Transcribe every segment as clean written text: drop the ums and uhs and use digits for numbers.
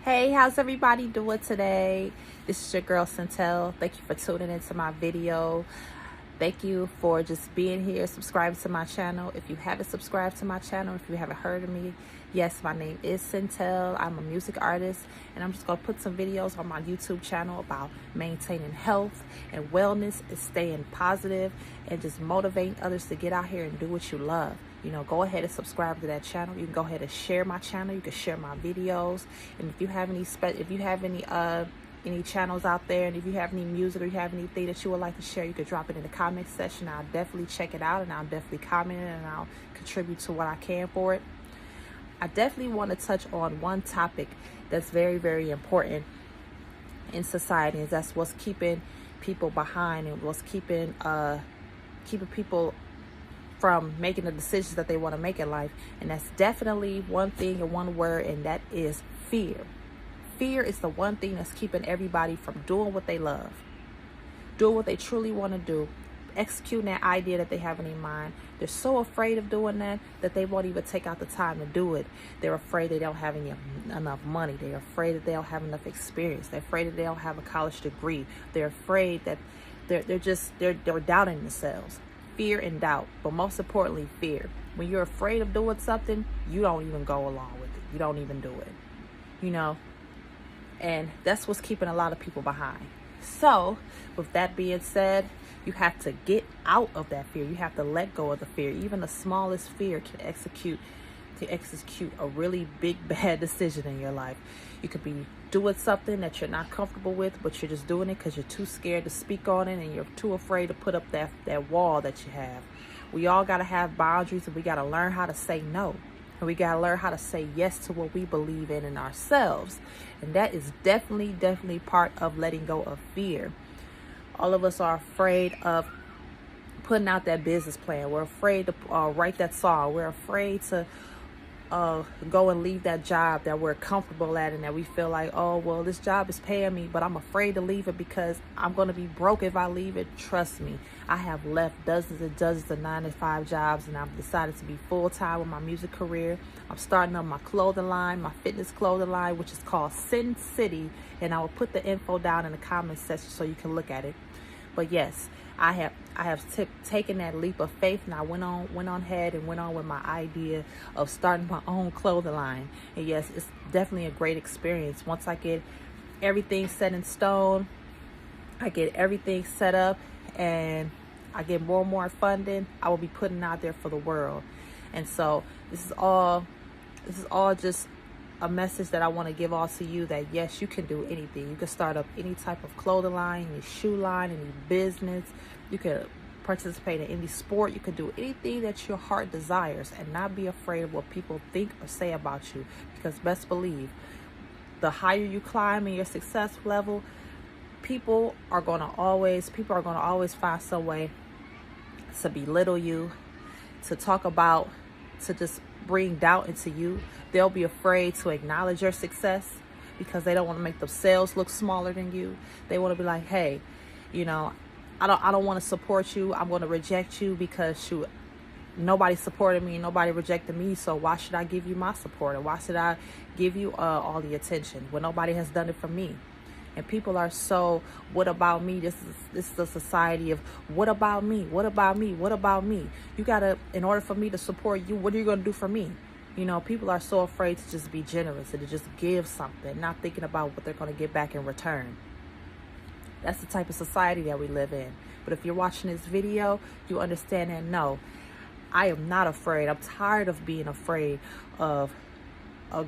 Hey, how's everybody doing today? This is your girl CienTell. Thank you for tuning into my video. Thank you for just being here, subscribing to my channel. If you haven't subscribed to my channel, if you haven't heard of me, yes, my name is CienTell. I'm a music artist, and I'm just going to put some videos on my YouTube channel about maintaining health and wellness and staying positive and just motivating others to get out here and do what you love. You know, go ahead and subscribe to that channel. You can go ahead and share my channel. You can share my videos. And if you have any channels out there, and if you have any music or you have anything that you would like to share, you could drop it in the comment section. I'll definitely check it out, and I'll definitely comment it, and I'll contribute to what I can for it. I definitely want to touch on one topic that's very, very important in society, and that's what's keeping people behind and what's keeping people from making the decisions that they want to make in life. And that's definitely one thing and one word, and that is fear. Fear is the one thing that's keeping everybody from doing what they love, doing what they truly want to do, executing that idea that they have in their mind. They're so afraid of doing that they won't even take out the time to do it. They're afraid they don't have enough money. They're afraid that they don't have enough experience. They're afraid that they don't have a college degree. They're afraid that they're doubting themselves. Fear and doubt, but most importantly, fear. When you're afraid of doing something, you don't even go along with it. You don't even do it, you know? And that's what's keeping a lot of people behind. So with that being said, you have to get out of that fear. You have to let go of the fear. Even the smallest fear can execute a really big, bad decision in your life. You could be doing something that you're not comfortable with, but you're just doing it because you're too scared to speak on it, and you're too afraid to put up that wall that you have. We all got to have boundaries, and we got to learn how to say no. And we got to learn how to say yes to what we believe in ourselves. And that is definitely part of letting go of fear. All of us are afraid of putting out that business plan. We're afraid to write that song. We're afraid to go and leave that job that we're comfortable at, and that we feel like, oh, well, this job is paying me, but I'm afraid to leave it because I'm going to be broke if I leave it. Trust me, I have left dozens and dozens of 9-to-5 jobs, and I've decided to be full-time with my music career. I'm starting up my clothing line, my fitness clothing line, which is called Sin City, and I will put the info down in the comment section so you can look at it. But yes, I have taken that leap of faith, and I went on ahead and went on with my idea of starting my own clothing line. And yes, it's definitely a great experience. Once I get everything set in stone, I get everything set up, and I get more and more funding, I will be putting out there for the world. And so this is all just a message that I want to give all to you, that yes, you can do anything. You can start up any type of clothing line, any shoe line, any business. You can participate in any sport. You can do anything that your heart desires, and not be afraid of what people think or say about you. Because best believe, the higher you climb in your success level, people are going to always find some way to belittle you, to talk about, to just bring doubt into you. They'll be afraid to acknowledge your success because they don't want to make themselves look smaller than you. They want to be like, hey, you know, I don't want to support you. I'm going to reject you because nobody supported me, nobody rejected me, so why should I give you my support, or why should I give you all the attention when nobody has done it for me? And people are so, what about me? This is a society of what about me? What about me? What about me? You gotta, in order for me to support you, what are you gonna do for me? You know, people are so afraid to just be generous and to just give something, not thinking about what they're gonna get back in return. That's the type of society that we live in. But if you're watching this video, you understand that no, I am not afraid. I'm tired of being afraid of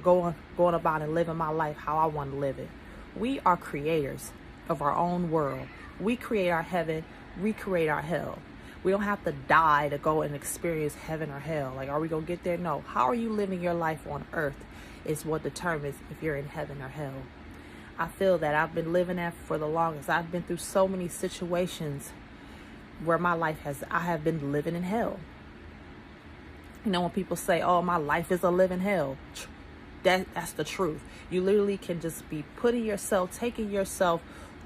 going about and living my life how I want to live it. We are creators of our own world. We create our heaven, we create our hell. We don't have to die to go and experience heaven or hell. Like, are we gonna get there? No. How are you living your life on earth is what determines if you're in heaven or hell. I feel that I've been living that for the longest. I've been through so many situations where I have been living in hell. You know, when people say, oh, my life is a living hell, that's the truth. You literally can just be taking yourself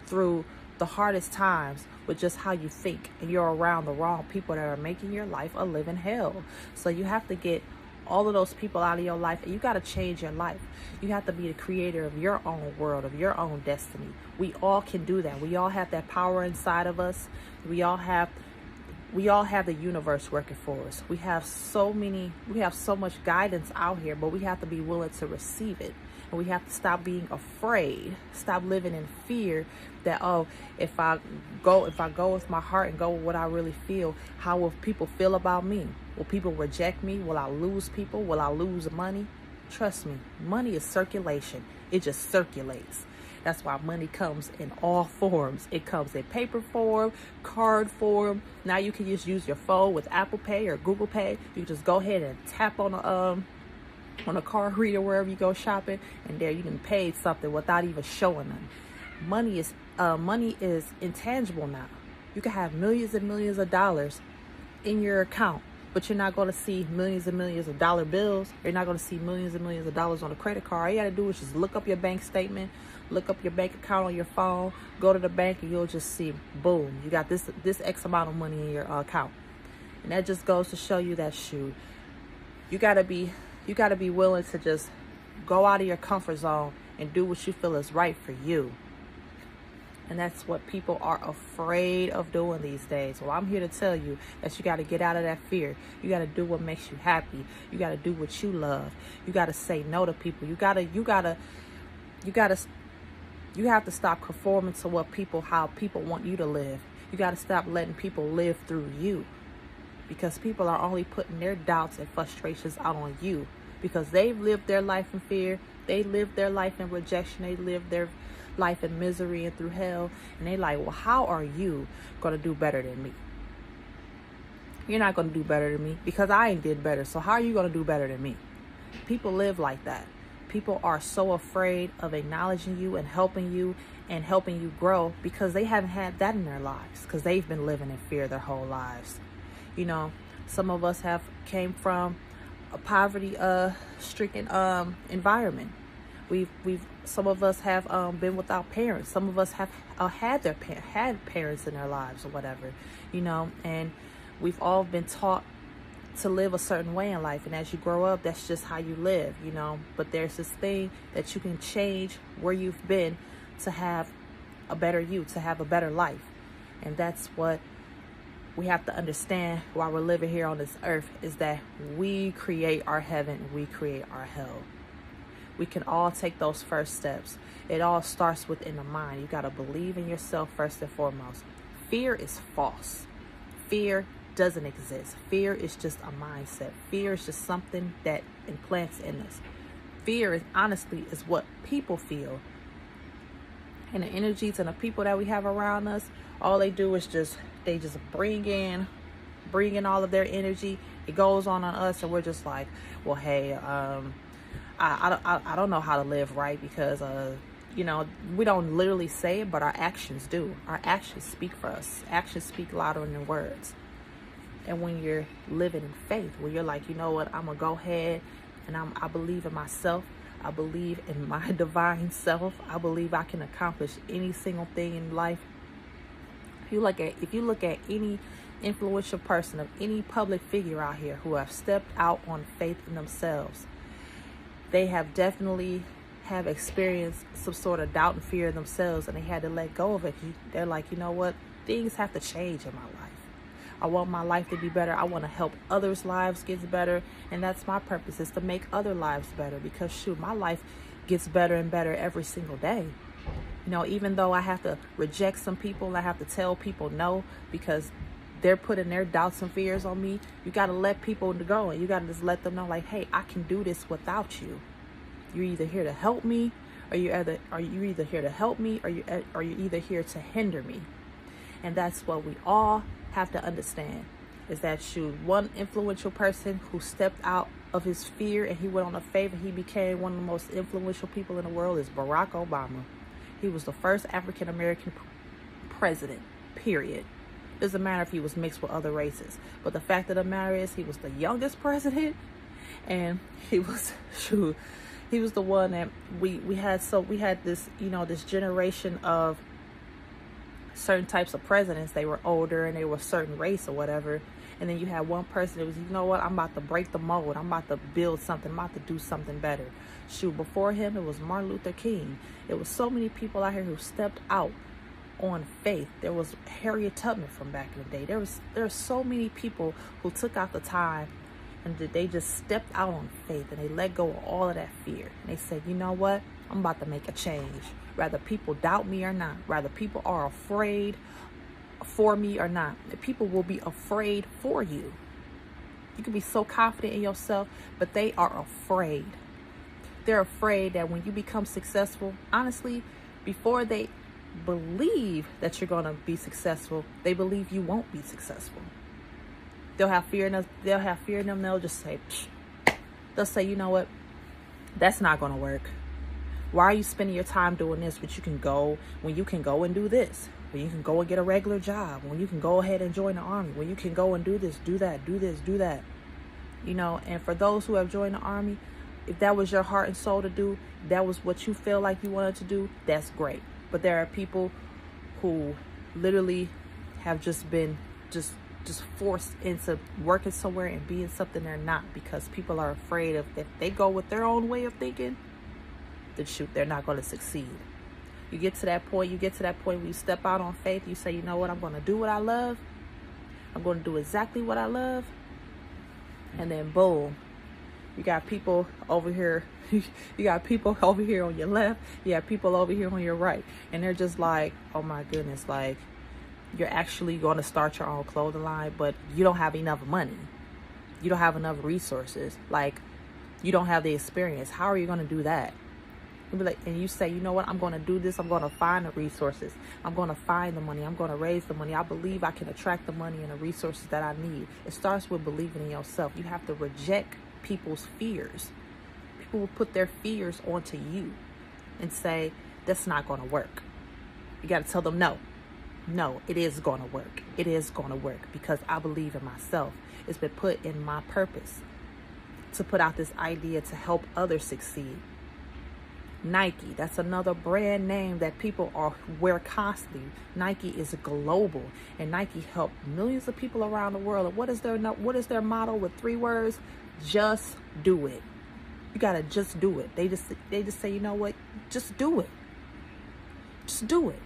through the hardest times with just how you think, and you're around the wrong people that are making your life a living hell. So you have to get all of those people out of your life, and you got to change your life. You have to be the creator of your own world, of your own destiny. We all can do that. We all have that power inside of us. We all have the universe working for us. We have so much guidance out here, but we have to be willing to receive it. And we have to stop being afraid, stop living in fear that, oh, if I go with my heart and go with what I really feel, how will people feel about me? Will people reject me? Will I lose people? Will I lose money? Trust me, money is circulation. It just circulates. That's why money comes in all forms. It comes in paper form, card form. Now you can just use your phone with Apple Pay or Google Pay. You just go ahead and tap on a card reader wherever you go shopping, and there you can pay something without even showing them. Money is intangible now. You can have millions and millions of dollars in your account, but you're not going to see millions and millions of dollar bills. You're not going to see millions and millions of dollars on a credit card. All you got to do is just look up your bank statement, look up your bank account on your phone, go to the bank, and you'll just see, boom, you got this X amount of money in your account. And that just goes to show you that, shoot, you got to be willing to just go out of your comfort zone and do what you feel is right for you. And that's what people are afraid of doing these days. Well, I'm here to tell you that you got to get out of that fear. You got to do what makes you happy. You got to do what you love. You got to say no to people. You have to stop conforming to how people want you to live. You got to stop letting people live through you, because people are only putting their doubts and frustrations out on you, because they've lived their life in fear. They lived their life in rejection. They lived their life in misery and through hell. And they like, well, how are you going to do better than me? You're not going to do better than me, because I ain't did better. So how are you going to do better than me? People live like that. People are so afraid of acknowledging you and helping you grow, because they haven't had that in their lives, because they've been living in fear their whole lives. You know, some of us have came from a poverty stricken environment. Some of us have been without parents. Some of us have had parents in their lives or whatever, you know, and we've all been taught to live a certain way in life. And as you grow up, that's just how you live, you know. But there's this thing that you can change where you've been to have a better you, to have a better life. And that's what we have to understand while we're living here on this earth, is that we create our heaven, we create our hell. We can all take those first steps. It all starts within the mind. You got to believe in yourself first and foremost. Fear is false. Fear doesn't exist. Fear is just a mindset. Fear is just something that implants in us. Fear is honestly what people feel. And the energies and the people that we have around us, all they do is they just bring in all of their energy. It goes on us, and we're just like, well, hey, I don't know how to live right, because you know, we don't literally say it, but our actions do. Our actions speak for us. Actions speak louder than words. And when you're living in faith, where you're like, you know what, I'm gonna go ahead and I believe in myself. I believe in my divine self. I believe I can accomplish any single thing in life. If you look at any influential person, of any public figure out here who have stepped out on faith in themselves, they have definitely have experienced some sort of doubt and fear in themselves, and they had to let go of it. They're like, you know what, things have to change in my life. I want my life to be better. I want to help others' lives get better. And that's my purpose, is to make other lives better, because shoot, my life gets better and better every single day. You know, even though I have to reject some people, I have to tell people no, because they're putting their doubts and fears on me. You got to let people go, and you got to just let them know, like, hey, I can do this without you. You're either here to help me, or you're either here to help me, or you're either here to hinder me. And that's what we all have to understand, is that one influential person who stepped out of his fear and he went on a faith and he became one of the most influential people in the world is Barack Obama. He was the first African American president, period. Doesn't matter if he was mixed with other races, but the fact of the matter is he was the youngest president, and he was the one that we had this, you know, this generation of certain types of presidents. They were older and they were a certain race or whatever, And then you had one person that was, you know what, I'm about to break the mold. I'm about to build something. I'm about to do something better. Shoot, before him, it was Martin Luther King. It was so many people out here who stepped out on faith. There was Harriet Tubman from back in the day. There are so many people who took out the time and they just stepped out on faith, and they let go of all of that fear. And they said, you know what, I'm about to make a change. Whether people doubt me or not, whether people are afraid for me or not, people will be afraid for you. You can be so confident in yourself, but they are afraid. They're afraid that when you become successful, honestly, before they believe that you're going to be successful, they believe you won't be successful. They'll have fear in them. They'll just say, psh. They'll say, you know what, that's not going to work. Why are you spending your time doing this when you can go and do this? When you can go and get a regular job, when you can go ahead and join the army, when you can go and do this, do that, do this, do that. You know, and for those who have joined the army, if that was your heart and soul to do, that was what you feel like you wanted to do, that's great. But there are people who literally have just been just forced into working somewhere and being something they're not, because people are afraid of, if they go with their own way of thinking, then shoot, they're not going to succeed. You get to that point where you step out on faith. You say, you know what, I'm going to do what I love. I'm going to do exactly what I love. And then boom, you got people over here. You got people over here on your left. You have people over here on your right. And they're just like, oh my goodness, like, you're actually going to start your own clothing line, but you don't have enough money. You don't have enough resources. Like, you don't have the experience. How are you going to do that? And you say, you know what, I'm going to do this. I'm going to find the resources. I'm going to find the money. I'm going to raise the money. I believe I can attract the money and the resources that I need. It starts with believing in yourself. You have to reject people's fears. People will put their fears onto you and say, that's not going to work. You got to tell them, no, it is going to work. It is going to work because I believe in myself. It's been put in my purpose to put out this idea to help others succeed. Nike, that's another brand name that people wear constantly. Nike is global, and Nike helped millions of people around the world. And what is their motto with 3 words? Just do it. You gotta just do it. They just say, you know what? Just do it. Just do it.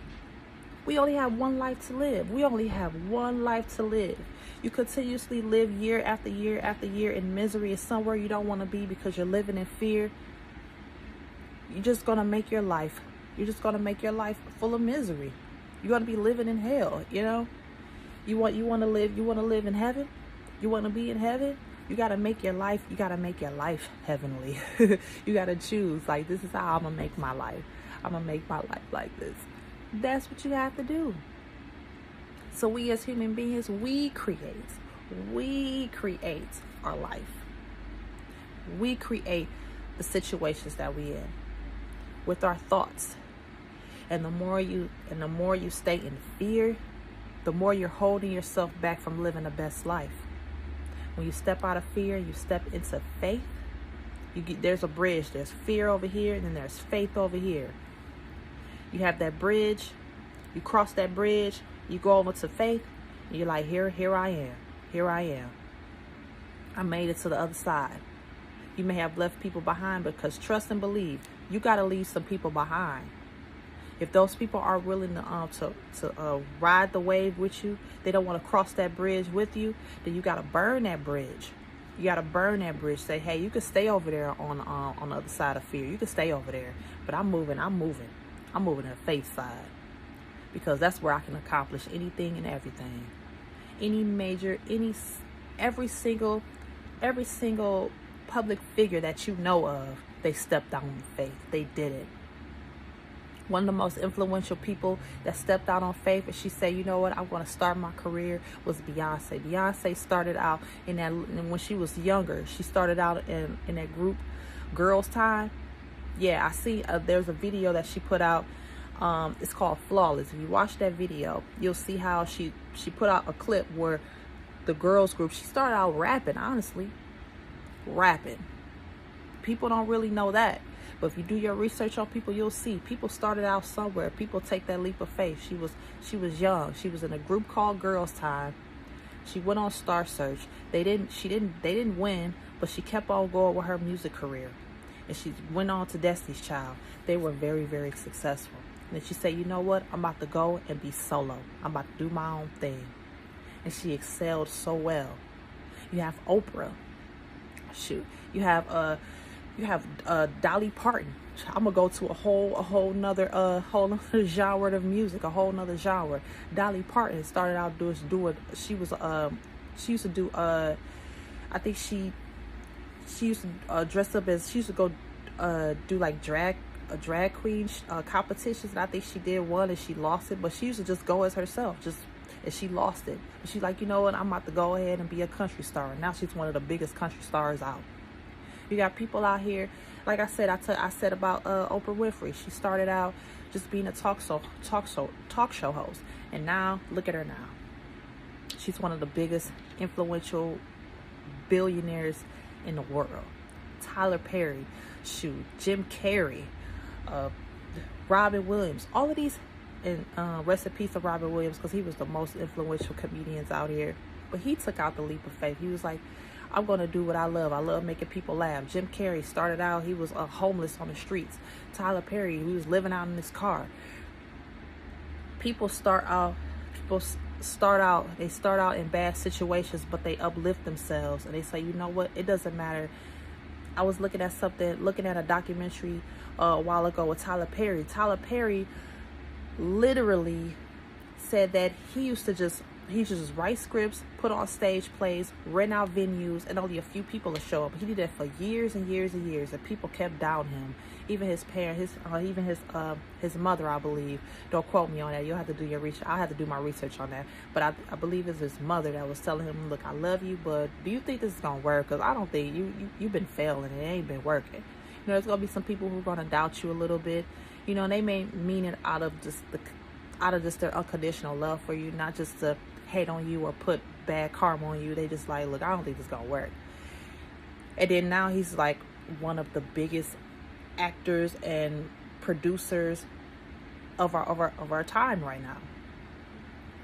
We only have one life to live. We only have one life to live. You continuously live year after year after year in misery and somewhere you don't want to be because you're living in fear. You're just going to make your life full of misery. You're going to be living in hell, you know? You want to live in heaven? You want to be in heaven? You got to make your life heavenly. You got to choose, like, this is how I'm going to make my life. I'm going to make my life like this. That's what you have to do. So we as human beings, we create our life. We create the situations that we in with our thoughts. And the more you stay in fear, the more you're holding yourself back from living the best life. When you step out of fear, you step into faith. There's a bridge. There's fear over here, and then there's faith over here. You have that bridge. You cross that bridge. You go over to faith. And you're like, here I am. Here I am. I made it to the other side. You may have left people behind, because trust and believe, you got to leave some people behind. If those people are willing to ride the wave with you, they don't want to cross that bridge with you, then you got to burn that bridge. You got to burn that bridge. Say, hey, you can stay over there on the other side of fear. You can stay over there, but I'm moving to the faith side, because that's where I can accomplish anything and everything. Every single public figure that you know of, they stepped out on faith. They did it. One of the most influential people that stepped out on faith, and she said, you know what, I'm going to start my career, was Beyonce. Beyonce started out and when she was younger, she started out in that group, Girls Time. Yeah, I see there's a video that she put out. It's called Flawless. If you watch that video, you'll see how she put out a clip where the girls group, she started out rapping, honestly. Rapping. People don't really know that. But if you do your research on people, you'll see people started out somewhere. People take that leap of faith. She was young. She was in a group called Girls Time. She went on Star Search. They didn't win, but she kept on going with her music career. And she went on to Destiny's Child. They were very, very successful. And then she said, you know what? I'm about to go and be solo. I'm about to do my own thing. And she excelled so well. You have Oprah. Shoot. You have Dolly Parton. I'm gonna go to a whole nother genre of music, a whole nother genre. Dolly Parton started out doing she used to do I think she used to dress up as, she used to go do like drag queen competitions, and I think she did one and she lost it, but she used to just go as herself, and she lost it. And she's like, you know what, I'm about to go ahead and be a country star. And now she's one of the biggest country stars out. You got people out here, like I said, I said about Oprah Winfrey. She started out just being a talk show host, and now look at her now. She's one of the biggest influential billionaires in the world. Tyler Perry, shoot, Jim Carrey, Robin Williams, all of these, and rest in peace to Robin Williams, because he was the most influential comedians out here. But he took out the leap of faith. He was like, I'm going to do what I love. I love making people laugh. Jim Carrey started out, he was homeless on the streets. Tyler Perry, he was living out in his car. People start out in bad situations, but they uplift themselves and they say, you know what, it doesn't matter. I was looking at a documentary a while ago with Tyler Perry. Tyler Perry literally said that he used to just write scripts, put on stage plays, rent out venues, and only a few people would show up. He did that for years and years and years, and people kept doubting him. Even his parents, his mother, I believe. Don't quote me on that. You'll have to do your research. I'll have to do my research on that. But I believe it's his mother that was telling him, look, I love you, but do you think this is going to work? Because I don't think you've been failing. It ain't been working. You know, there's going to be some people who are going to doubt you a little bit. You know, and they may mean it out of just their unconditional love for you, not just to hate on you or put bad karma on you. They just like, look, I don't think this is gonna work. And then now he's like one of the biggest actors and producers of our time right now.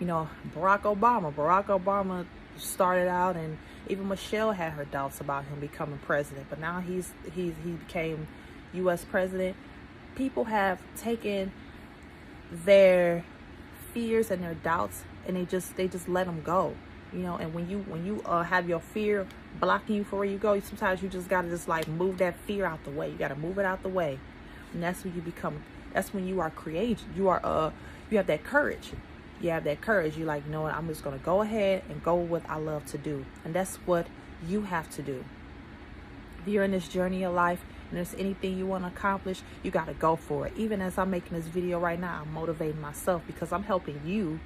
You know, Barack Obama started out, and even Michelle had her doubts about him becoming president, but now he became US president. People have taken their fears and their doubts, and they just let them go, you know. And when you have your fear blocking you for where you go, sometimes you just gotta just like move that fear out the way. You gotta move it out the way, and that's when you are creative. You have that courage. You have that courage. You're like, you know what, I'm just gonna go ahead and go with what I love to do, and that's what you have to do. If you're in this journey of life and there's anything you want to accomplish, you got to go for it. Even as I'm making this video right now, I'm motivating myself because I'm helping you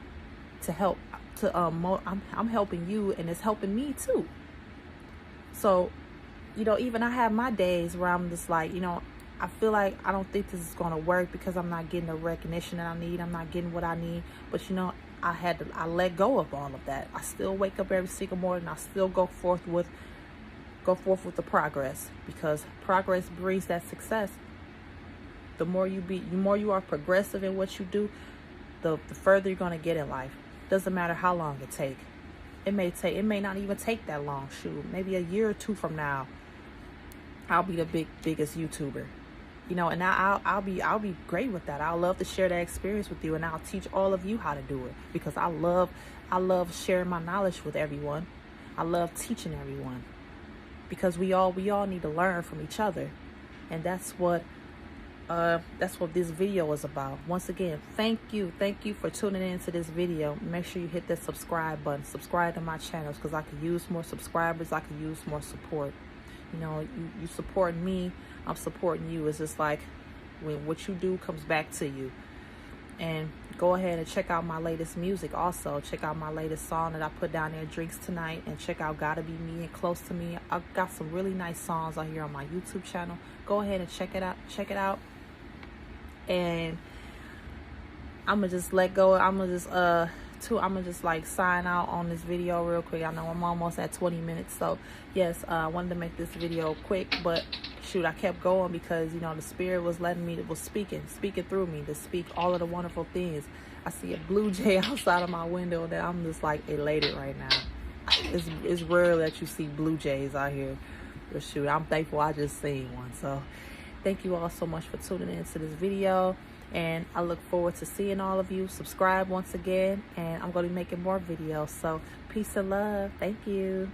I'm helping you, and it's helping me too. So, you know, even I have my days where I'm just like, you know, I feel like I don't think this is going to work because I'm not getting the recognition that I need. I'm not getting what I need. But, you know, I let go of all of that. I still wake up every single morning. I still go forth with the progress, because progress brings that success. The more you are progressive in what you do, the further you're going to get in life. Doesn't matter how long it take. It may not even take that long. Shoot, maybe a year or two from now, I'll be the biggest YouTuber. You know, and I'll be great with that. I'll love to share that experience with you, and I'll teach all of you how to do it, because I love sharing my knowledge with everyone. I love teaching everyone, because we all need to learn from each other, and that's what this video is about. Once again, thank you for tuning in to this video. Make sure you hit that subscribe button. Subscribe to my channels, because I can use more subscribers. I can use more support. You know, you support me, I'm supporting you. It's just like when what you do comes back to you. And go ahead and check out my latest music. Also, check out my latest song that I put down there, Drinks Tonight, and check out Gotta Be Me and Close to Me. I've got some really nice songs out here on my YouTube channel. Go ahead and check it out. And I'm gonna just let go. I'm gonna just like sign out on this video real quick. I know I'm almost at 20 minutes, so yes, I wanted to make this video quick, but shoot, I kept going because, you know, the spirit was speaking through me to speak all of the wonderful things. I see a blue jay outside of my window that I'm just like elated right now. it's rare that you see blue jays out here. But shoot, I'm thankful I just seen one. So thank you all so much for tuning into this video, and I look forward to seeing all of you. Subscribe once again, and I'm going to be making more videos. So peace and love. Thank you.